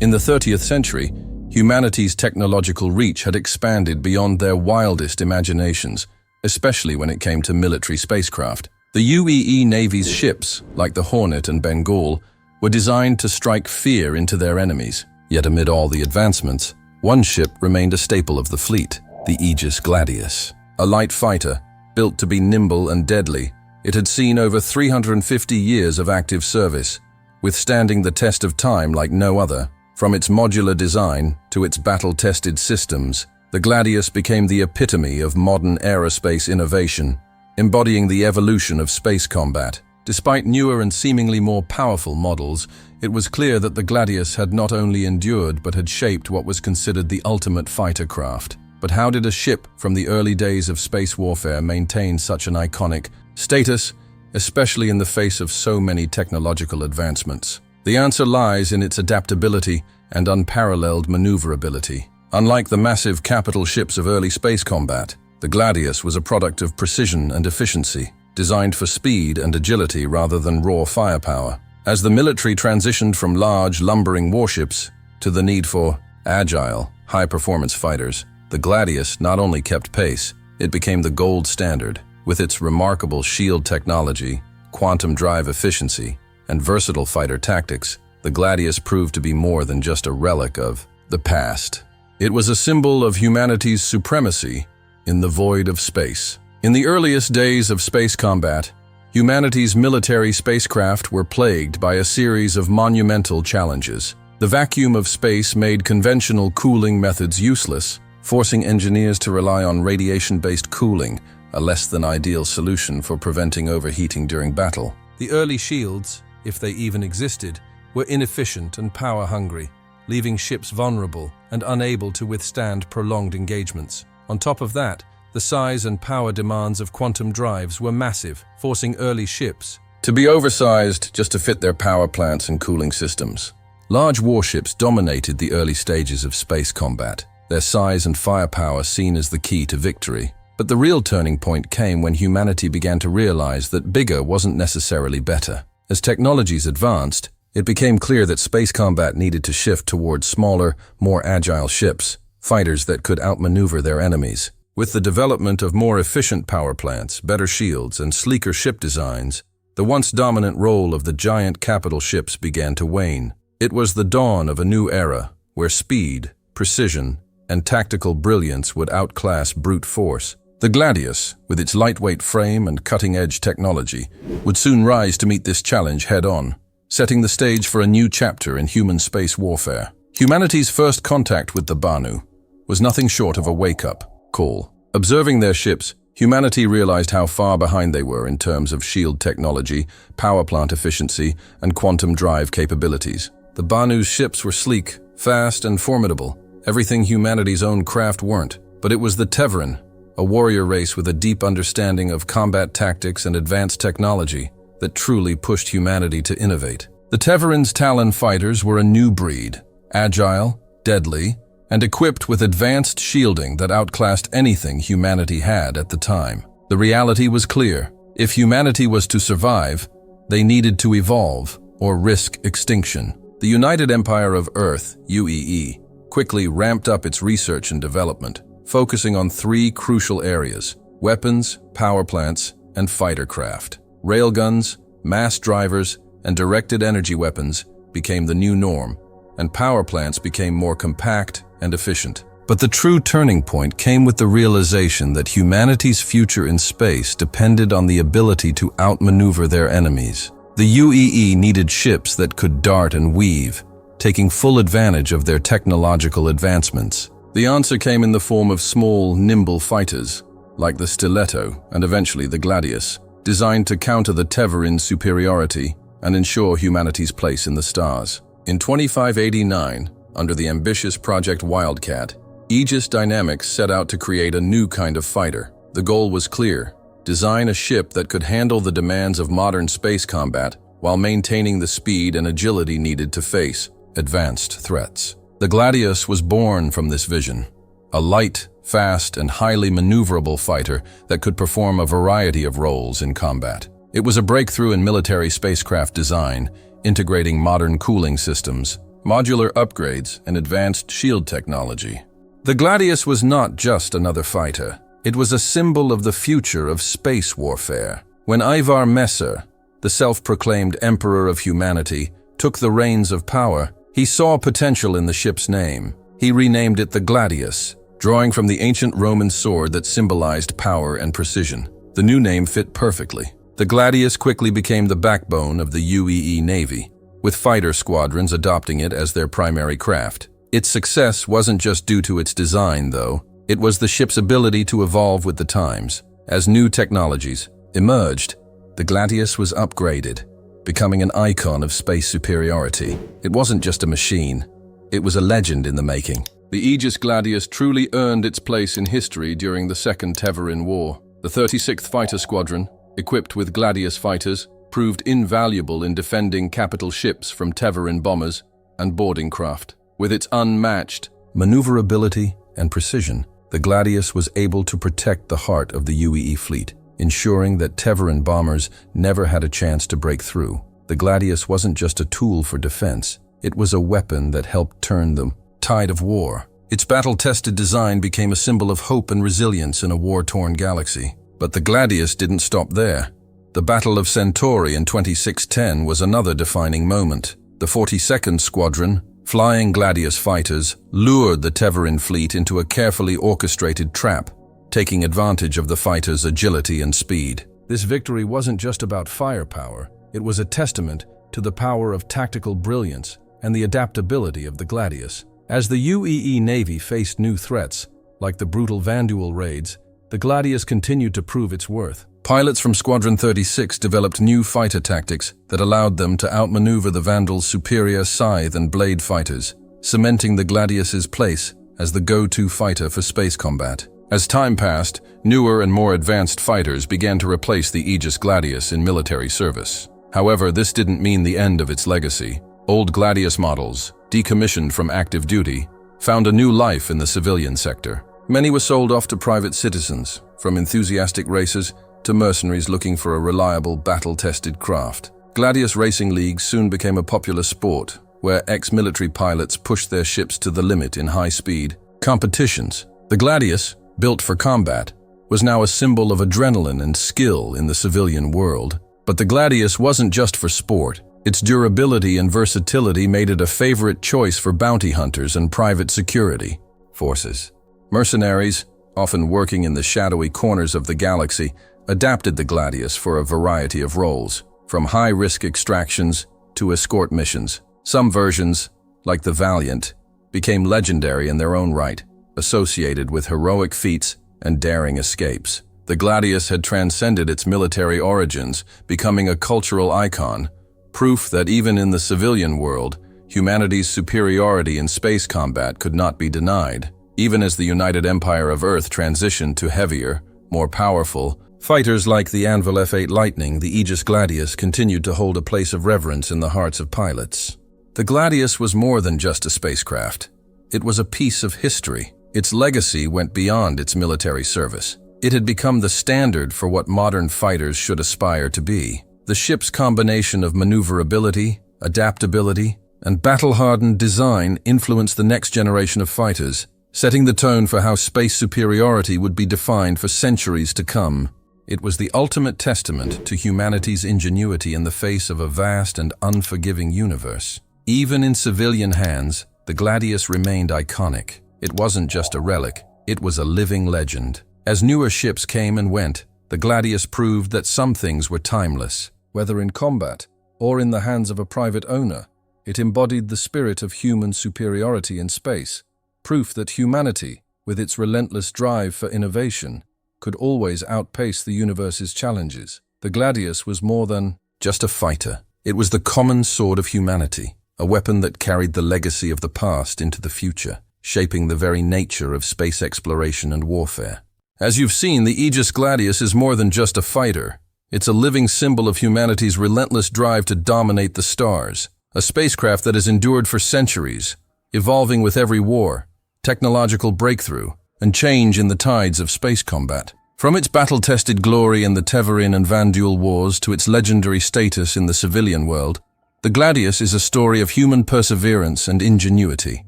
In the 30th century, humanity's technological reach had expanded beyond their wildest imaginations, especially when it came to military spacecraft. The UEE Navy's ships, like the Hornet and Bengal, were designed to strike fear into their enemies. Yet amid all the advancements, one ship remained a staple of the fleet, the Aegis Gladius. A light fighter, built to be nimble and deadly, it had seen over 350 years of active service, withstanding the test of time like no other. From its modular design to its battle-tested systems, the Gladius became the epitome of modern aerospace innovation, embodying the evolution of space combat. Despite newer and seemingly more powerful models, it was clear that the Gladius had not only endured but had shaped what was considered the ultimate fighter craft. But how did a ship from the early days of space warfare maintain such an iconic status, especially in the face of so many technological advancements? The answer lies in its adaptability and unparalleled maneuverability. Unlike the massive capital ships of early space combat, the Gladius was a product of precision and efficiency, designed for speed and agility rather than raw firepower. As the military transitioned from large, lumbering warships to the need for agile, high-performance fighters, the Gladius not only kept pace, it became the gold standard. With its remarkable shield technology, quantum drive efficiency, and versatile fighter tactics, the Gladius proved to be more than just a relic of the past. It was a symbol of humanity's supremacy in the void of space. In the earliest days of space combat, humanity's military spacecraft were plagued by a series of monumental challenges. The vacuum of space made conventional cooling methods useless, forcing engineers to rely on radiation-based cooling, a less-than-ideal solution for preventing overheating during battle. The early shields, if they even existed, were inefficient and power-hungry, leaving ships vulnerable and unable to withstand prolonged engagements. On top of that, the size and power demands of quantum drives were massive, forcing early ships to be oversized just to fit their power plants and cooling systems. Large warships dominated the early stages of space combat, their size and firepower seen as the key to victory. But the real turning point came when humanity began to realize that bigger wasn't necessarily better. As technologies advanced, it became clear that space combat needed to shift towards smaller, more agile ships, fighters that could outmaneuver their enemies. With the development of more efficient power plants, better shields, and sleeker ship designs, the once dominant role of the giant capital ships began to wane. It was the dawn of a new era, where speed, precision, and tactical brilliance would outclass brute force. The Gladius, with its lightweight frame and cutting-edge technology, would soon rise to meet this challenge head-on, setting the stage for a new chapter in human space warfare. Humanity's first contact with the Banu was nothing short of a wake-up call. Observing their ships, humanity realized how far behind they were in terms of shield technology, power plant efficiency, and quantum drive capabilities. The Banu's ships were sleek, fast, and formidable, everything humanity's own craft weren't. But it was the Tevarin, a warrior race with a deep understanding of combat tactics and advanced technology, that truly pushed humanity to innovate. The Tevarin's Talon fighters were a new breed, agile, deadly, and equipped with advanced shielding that outclassed anything humanity had at the time. The reality was clear. If humanity was to survive, they needed to evolve or risk extinction. The United Empire of Earth, UEE, quickly ramped up its research and development, focusing on three crucial areas: weapons, power plants, and fighter craft. Railguns, mass drivers, and directed energy weapons became the new norm, and power plants became more compact and efficient. But the true turning point came with the realization that humanity's future in space depended on the ability to outmaneuver their enemies. The UEE needed ships that could dart and weave, taking full advantage of their technological advancements. The answer came in the form of small, nimble fighters, like the Stiletto and eventually the Gladius, designed to counter the Tevarin's superiority and ensure humanity's place in the stars. In 2589, under the ambitious Project Wildcat, Aegis Dynamics set out to create a new kind of fighter. The goal was clear: design a ship that could handle the demands of modern space combat while maintaining the speed and agility needed to face advanced threats. The Gladius was born from this vision, a light, fast, and highly maneuverable fighter that could perform a variety of roles in combat. It was a breakthrough in military spacecraft design, integrating modern cooling systems, modular upgrades, and advanced shield technology. The Gladius was not just another fighter. It was a symbol of the future of space warfare. When Ivar Messer, the self-proclaimed Emperor of Humanity, took the reins of power, he saw potential in the ship's name. He renamed it the Gladius, drawing from the ancient Roman sword that symbolized power and precision. The new name fit perfectly. The Gladius quickly became the backbone of the UEE Navy, with fighter squadrons adopting it as their primary craft. Its success wasn't just due to its design, though. It was the ship's ability to evolve with the times. As new technologies emerged, the Gladius was upgraded, becoming an icon of space superiority. It wasn't just a machine. It was a legend in the making. The Aegis Gladius truly earned its place in history during the Second Tevarin War. The 36th Fighter Squadron, equipped with Gladius fighters, proved invaluable in defending capital ships from Tevarin bombers and boarding craft. With its unmatched maneuverability and precision, the Gladius was able to protect the heart of the UEE fleet, ensuring that Tevarin bombers never had a chance to break through. The Gladius wasn't just a tool for defense, it was a weapon that helped turn the tide of war. Its battle-tested design became a symbol of hope and resilience in a war-torn galaxy. But the Gladius didn't stop there. The Battle of Centauri in 2610 was another defining moment. The 42nd Squadron, flying Gladius fighters, lured the Tevarin fleet into a carefully orchestrated trap, taking advantage of the fighters' agility and speed. This victory wasn't just about firepower, it was a testament to the power of tactical brilliance and the adaptability of the Gladius. As the UEE Navy faced new threats, like the brutal Vanduul raids, the Gladius continued to prove its worth. Pilots from Squadron 36 developed new fighter tactics that allowed them to outmaneuver the Vanduul's superior scythe and blade fighters, cementing the Gladius's place as the go-to fighter for space combat. As time passed, newer and more advanced fighters began to replace the Aegis Gladius in military service. However, this didn't mean the end of its legacy. Old Gladius models, decommissioned from active duty, found a new life in the civilian sector. Many were sold off to private citizens, from enthusiastic racers to mercenaries looking for a reliable, battle-tested craft. Gladius racing leagues soon became a popular sport, where ex-military pilots pushed their ships to the limit in high-speed competitions. The Gladius, built for combat, was now a symbol of adrenaline and skill in the civilian world. But the Gladius wasn't just for sport. Its durability and versatility made it a favorite choice for bounty hunters and private security forces. Mercenaries, often working in the shadowy corners of the galaxy, adapted the Gladius for a variety of roles, from high-risk extractions to escort missions. Some versions, like the Valiant, became legendary in their own right, associated with heroic feats and daring escapes. The Gladius had transcended its military origins, becoming a cultural icon, proof that even in the civilian world, humanity's superiority in space combat could not be denied. Even as the United Empire of Earth transitioned to heavier, more powerful fighters like the Anvil F-8 Lightning, the Aegis Gladius continued to hold a place of reverence in the hearts of pilots. The Gladius was more than just a spacecraft. It was a piece of history. Its legacy went beyond its military service. It had become the standard for what modern fighters should aspire to be. The ship's combination of maneuverability, adaptability, and battle-hardened design influenced the next generation of fighters, setting the tone for how space superiority would be defined for centuries to come. It was the ultimate testament to humanity's ingenuity in the face of a vast and unforgiving universe. Even in civilian hands, the Gladius remained iconic. It wasn't just a relic, it was a living legend. As newer ships came and went, the Gladius proved that some things were timeless. Whether in combat or in the hands of a private owner, it embodied the spirit of human superiority in space, proof that humanity, with its relentless drive for innovation, could always outpace the universe's challenges. The Gladius was more than just a fighter. It was the common sword of humanity, a weapon that carried the legacy of the past into the future, shaping the very nature of space exploration and warfare. As you've seen, the Aegis Gladius is more than just a fighter. It's a living symbol of humanity's relentless drive to dominate the stars, a spacecraft that has endured for centuries, evolving with every war, technological breakthrough, and change in the tides of space combat. From its battle-tested glory in the Tevarin and Vanduul wars to its legendary status in the civilian world, The Gladius is a story of human perseverance and ingenuity.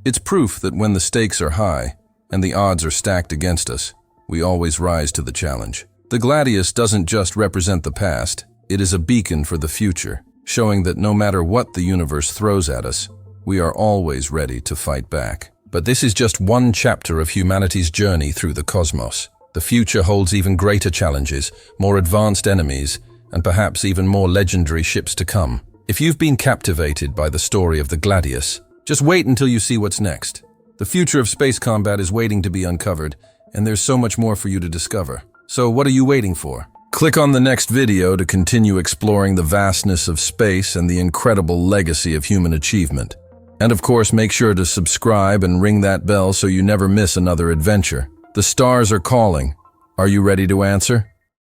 It's proof that when the stakes are high and the odds are stacked against us, we always rise to the challenge. The Gladius doesn't just represent the past, it is a beacon for the future, showing that no matter what the universe throws at us, we are always ready to fight back. But this is just one chapter of humanity's journey through the cosmos. The future holds even greater challenges, more advanced enemies, and perhaps even more legendary ships to come. If you've been captivated by the story of the Gladius, just wait until you see what's next. The future of space combat is waiting to be uncovered, and there's so much more for you to discover. So what are you waiting for? Click on the next video to continue exploring the vastness of space and the incredible legacy of human achievement. And of course, make sure to subscribe and ring that bell so you never miss another adventure. The stars are calling. Are you ready to answer?